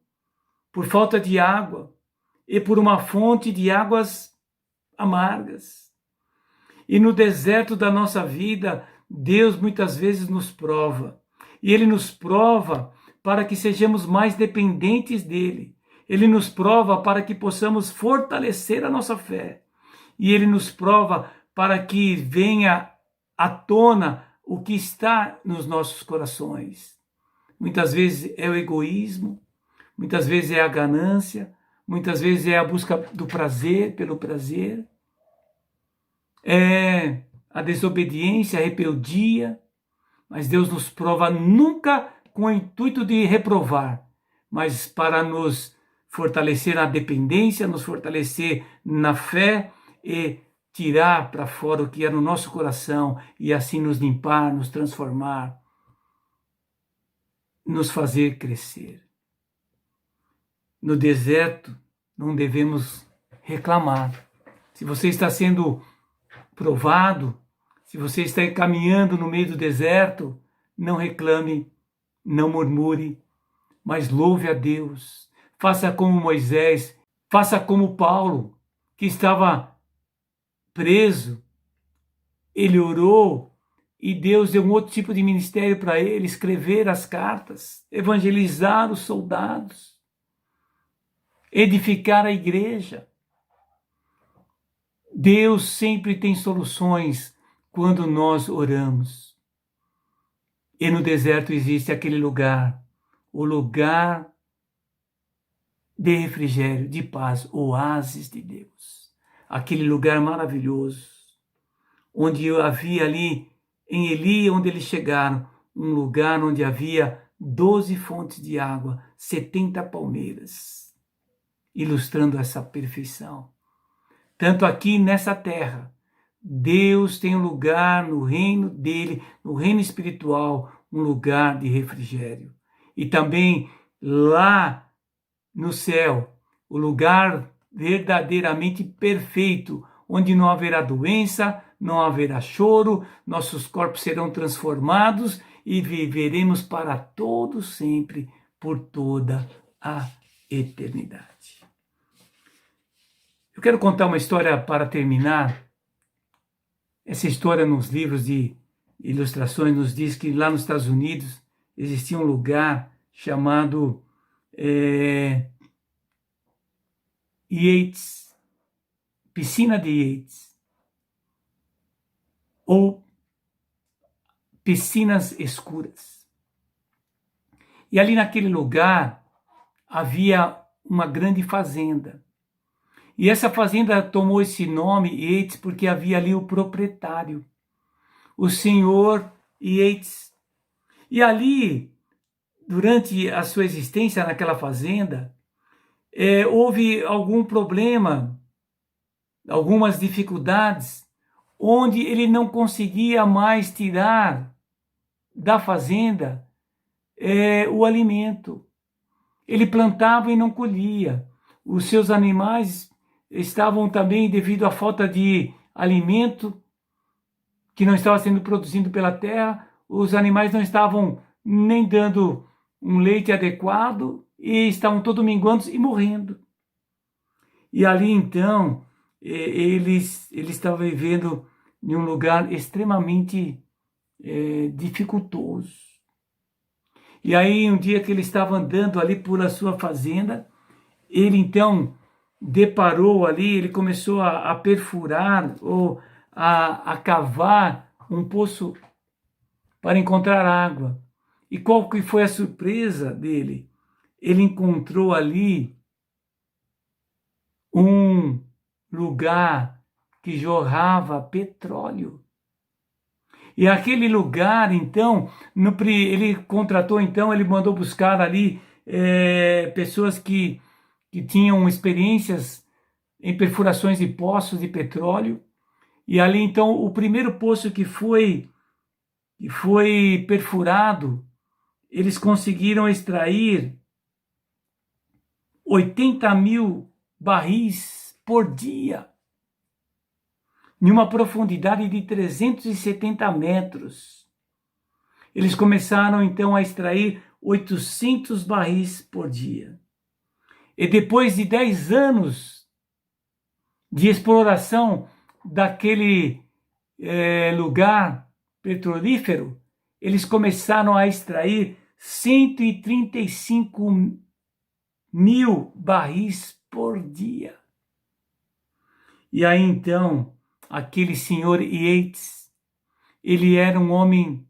por falta de água e por uma fonte de águas amargas. E no deserto da nossa vida, Deus muitas vezes nos prova. E Ele nos prova para que sejamos mais dependentes dEle. Ele nos prova para que possamos fortalecer a nossa fé. E Ele nos prova para que venha à tona o que está nos nossos corações. Muitas vezes é o egoísmo, muitas vezes é a ganância, muitas vezes é a busca do prazer pelo prazer, é a desobediência, a rebeldia, mas Deus nos prova nunca com o intuito de reprovar, mas para nos fortalecer na dependência, nos fortalecer na fé e tirar para fora o que é no nosso coração e assim nos limpar, nos transformar, nos fazer crescer. No deserto, não devemos reclamar. Se você está sendo provado, se você está caminhando no meio do deserto, não reclame, não murmure, mas louve a Deus. Faça como Moisés, faça como Paulo, que estava preso. Ele orou e Deus deu um outro tipo de ministério para ele, escrever as cartas, evangelizar os soldados, edificar a igreja. Deus sempre tem soluções quando nós oramos. E no deserto existe aquele lugar, o lugar de refrigério, de paz, oásis de Deus. Aquele lugar maravilhoso, onde havia ali, em Eli, onde eles chegaram, um lugar onde havia 12 fontes de água, 70 palmeiras, ilustrando essa perfeição. Tanto aqui nessa terra, Deus tem um lugar no reino dele, no reino espiritual, um lugar de refrigério. E também lá no céu, o lugar verdadeiramente perfeito, onde não haverá doença, não haverá choro, nossos corpos serão transformados e viveremos para todo sempre, por toda a eternidade. Eu quero contar uma história para terminar. Essa história nos livros de ilustrações nos diz que lá nos Estados Unidos existia um lugar chamado Yates, piscina de Yates, ou piscinas escuras. E ali naquele lugar havia uma grande fazenda. E essa fazenda tomou esse nome, Yates, porque havia ali o proprietário, o senhor Yates. E ali, durante a sua existência naquela fazenda, houve algum problema, algumas dificuldades, onde ele não conseguia mais tirar da fazenda o alimento. Ele plantava e não colhia. Os seus animais estavam também, devido à falta de alimento que não estava sendo produzido pela terra, os animais não estavam nem dando um leite adequado e estavam todos minguando e morrendo. E ali então, eles estavam vivendo em um lugar extremamente dificultoso. E aí, um dia que ele estava andando ali por a sua fazenda, ele então deparou ali, ele começou a perfurar ou a cavar um poço para encontrar água. E qual que foi a surpresa dele? Ele encontrou ali um lugar que jorrava petróleo. E aquele lugar, então, ele contratou, então, ele mandou buscar ali pessoas que tinham experiências em perfurações de poços de petróleo. E ali, então, o primeiro poço que foi perfurado, eles conseguiram extrair 80.000 barris por dia, em uma profundidade de 370 metros. Eles começaram, então, a extrair 800 barris por dia. E depois de 10 anos de exploração daquele lugar petrolífero, eles começaram a extrair 135.000 barris por dia. E aí então, aquele senhor Yates, ele era um homem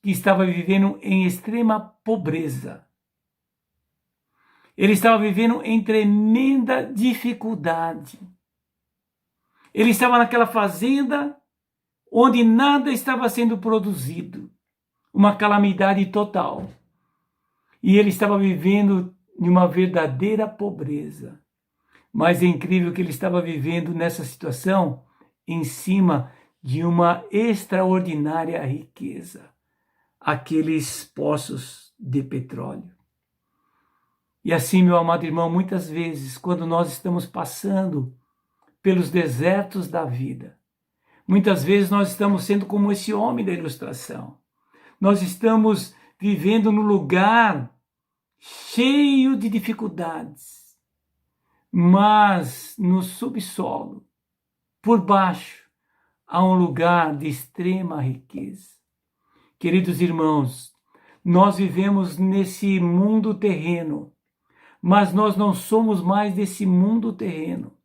que estava vivendo em extrema pobreza. Ele estava vivendo em tremenda dificuldade. Ele estava naquela fazenda onde nada estava sendo produzido. Uma calamidade total. E ele estava vivendo em uma verdadeira pobreza. Mas é incrível que ele estava vivendo nessa situação em cima de uma extraordinária riqueza, aqueles poços de petróleo. E assim, meu amado irmão, muitas vezes, quando nós estamos passando pelos desertos da vida, muitas vezes nós estamos sendo como esse homem da ilustração. Nós estamos vivendo num lugar cheio de dificuldades, mas no subsolo, por baixo, há um lugar de extrema riqueza. Queridos irmãos, nós vivemos nesse mundo terreno, mas nós não somos mais desse mundo terreno.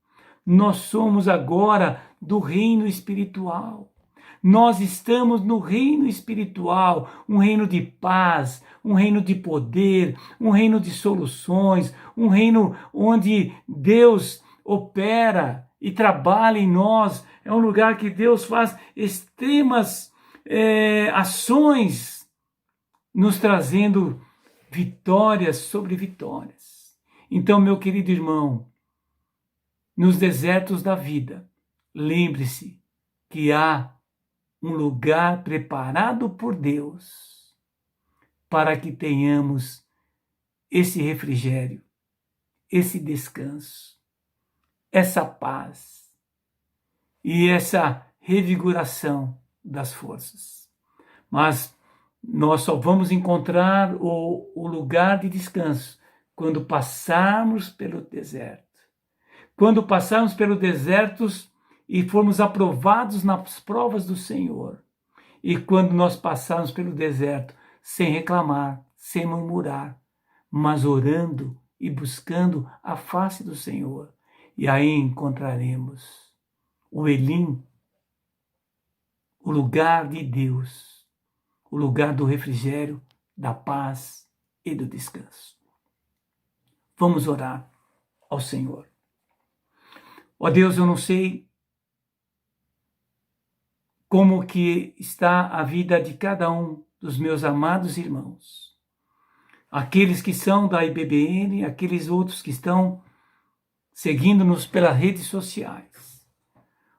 Nós somos agora do reino espiritual. Nós estamos no reino espiritual, um reino de paz, um reino de poder, um reino de soluções, um reino onde Deus opera e trabalha em nós. É um lugar que Deus faz extremas ações, nos trazendo vitórias sobre vitórias. Então, meu querido irmão, nos desertos da vida, lembre-se que há um lugar preparado por Deus para que tenhamos esse refrigério, esse descanso, essa paz e essa revigoração das forças. Mas nós só vamos encontrar o lugar de descanso quando passarmos pelo deserto. Quando passarmos pelo deserto e formos aprovados nas provas do Senhor. E quando nós passarmos pelo deserto sem reclamar, sem murmurar, mas orando e buscando a face do Senhor. E aí encontraremos o Elim, o lugar de Deus, o lugar do refrigério, da paz e do descanso. Vamos orar ao Senhor. Ó Deus, eu não sei como que está a vida de cada um dos meus amados irmãos. Aqueles que são da IBBN, aqueles outros que estão seguindo-nos pelas redes sociais.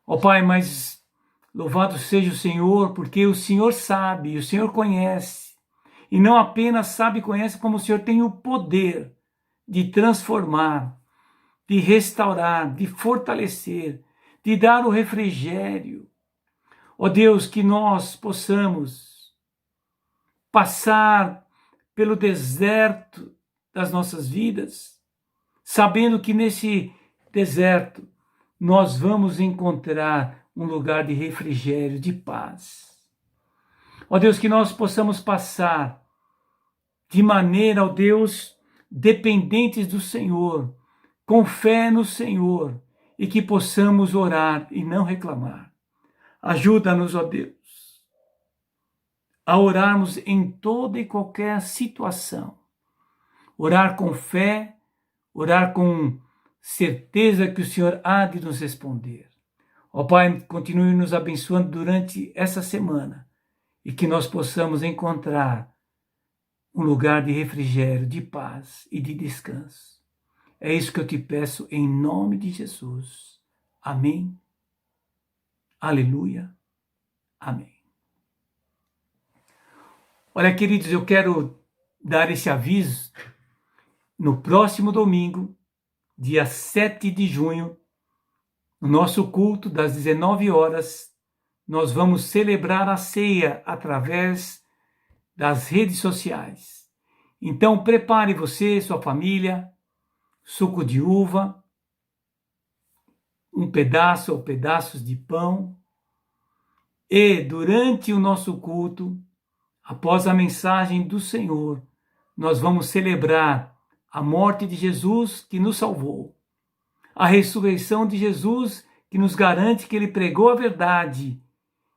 Ó Pai, mas louvado seja o Senhor, porque o Senhor sabe, o Senhor conhece. E não apenas sabe e conhece, como o Senhor tem o poder de transformar, de restaurar, de fortalecer, de dar o refrigério. Ó Deus, que nós possamos passar pelo deserto das nossas vidas, sabendo que nesse deserto nós vamos encontrar um lugar de refrigério, de paz. Ó Deus, que nós possamos passar de maneira, ó Deus, dependentes do Senhor, com fé no Senhor, e que possamos orar e não reclamar. Ajuda-nos, ó Deus, a orarmos em toda e qualquer situação. Orar com fé, orar com certeza que o Senhor há de nos responder. Ó Pai, continue nos abençoando durante essa semana e que nós possamos encontrar um lugar de refrigério, de paz e de descanso. É isso que eu te peço em nome de Jesus. Amém. Aleluia. Amém. Olha, queridos, eu quero dar esse aviso. No próximo domingo, dia 7 de junho, no nosso culto das 19 horas, nós vamos celebrar a ceia através das redes sociais. Então, prepare você, sua família, suco de uva, um pedaço ou pedaços de pão. E durante o nosso culto, após a mensagem do Senhor, nós vamos celebrar a morte de Jesus que nos salvou, a ressurreição de Jesus que nos garante que ele pregou a verdade,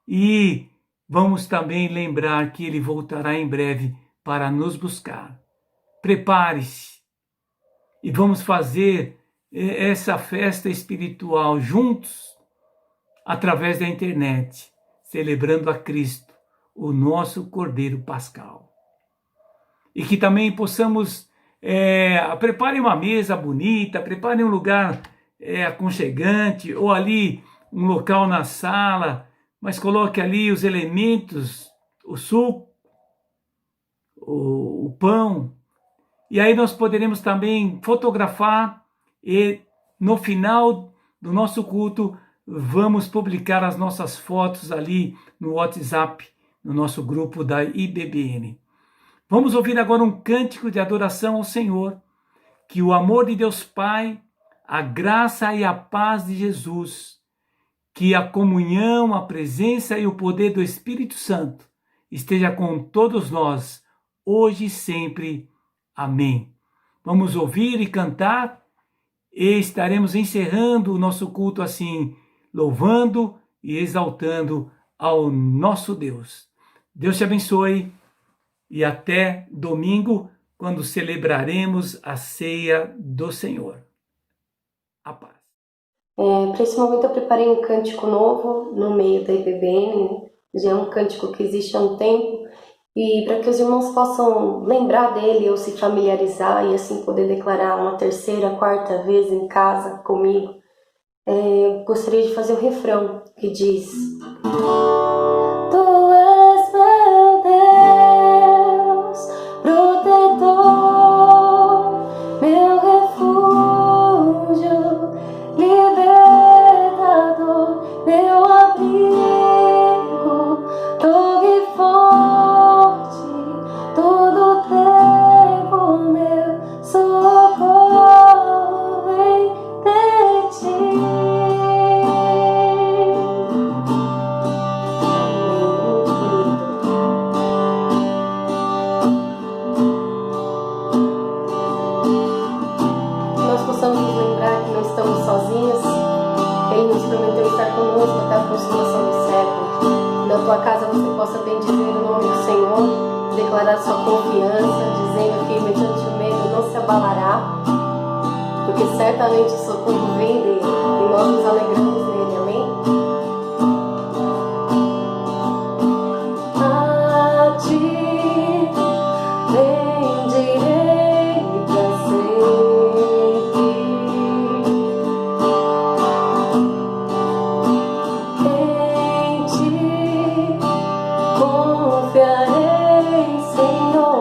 e vamos também lembrar que ele voltará em breve para nos buscar. Prepare-se e vamos fazer essa festa espiritual juntos através da internet, celebrando a Cristo, o nosso Cordeiro Pascal. e que também possamos prepare uma mesa bonita, prepare um lugar aconchegante, ou ali um local na sala, mas coloque ali os elementos, o suco, o pão, e aí nós poderemos também fotografar e no final do nosso culto vamos publicar as nossas fotos ali no WhatsApp, no nosso grupo da IBBN. Vamos ouvir agora um cântico de adoração ao Senhor, que o amor de Deus Pai, a graça e a paz de Jesus, que a comunhão, a presença e o poder do Espírito Santo esteja com todos nós, hoje e sempre. Amém. Vamos ouvir e cantar e estaremos encerrando o nosso culto assim, louvando e exaltando ao nosso Deus. Deus te abençoe e até domingo, quando celebraremos a ceia do Senhor. A paz. Para esse momento eu preparei um cântico novo no meio da IBBN, já é um cântico que existe há um tempo, e para que os irmãos possam lembrar dele ou se familiarizar e assim poder declarar uma terceira, quarta vez em casa comigo, eu gostaria de fazer o refrão que diz: Tu és meu Deus, protetor, meu refúgio, libertador, meu abrigo, torre forte, todo tempo meu socorro vem de ti. Nós possamos nos lembrar que não estamos sozinhos, que Ele nos prometeu estar conosco até a consumação do século. Na tua casa você possa bendizer o nome do Senhor, declarar sua confiança, dizendo que mediante o medo não se abalará, porque certamente o socorro vem dele e nós nos alegramos nele. Amém? A ti bendirei pra sempre. Em ti confiarei, Senhor.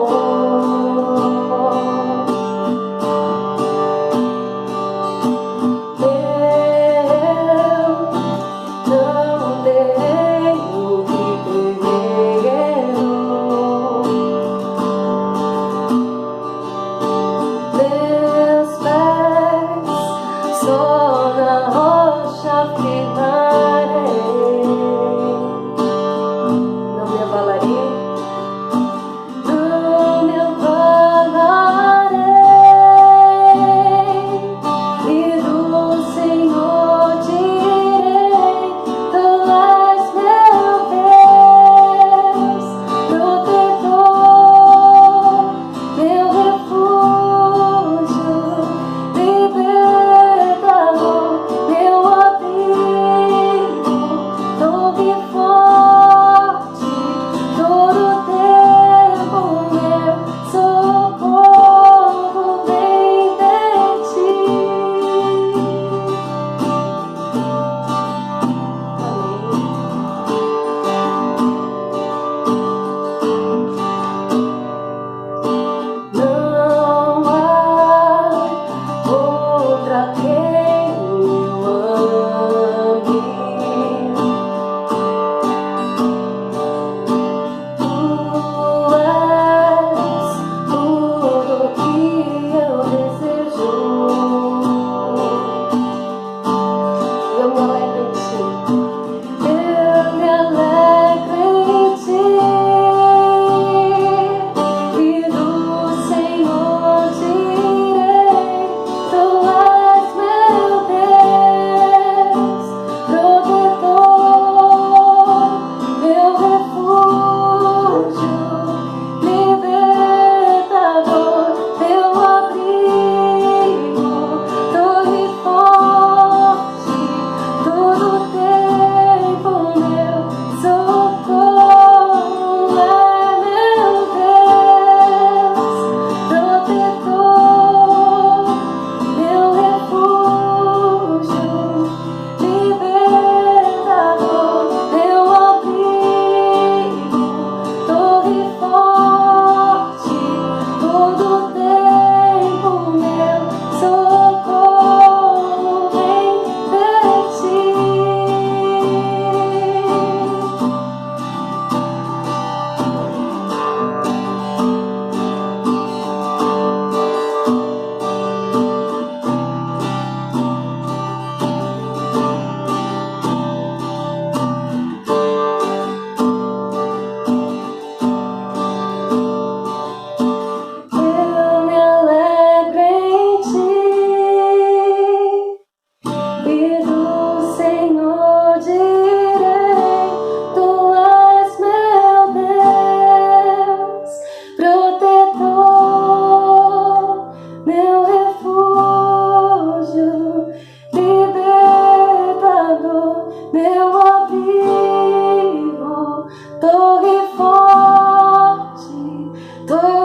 vou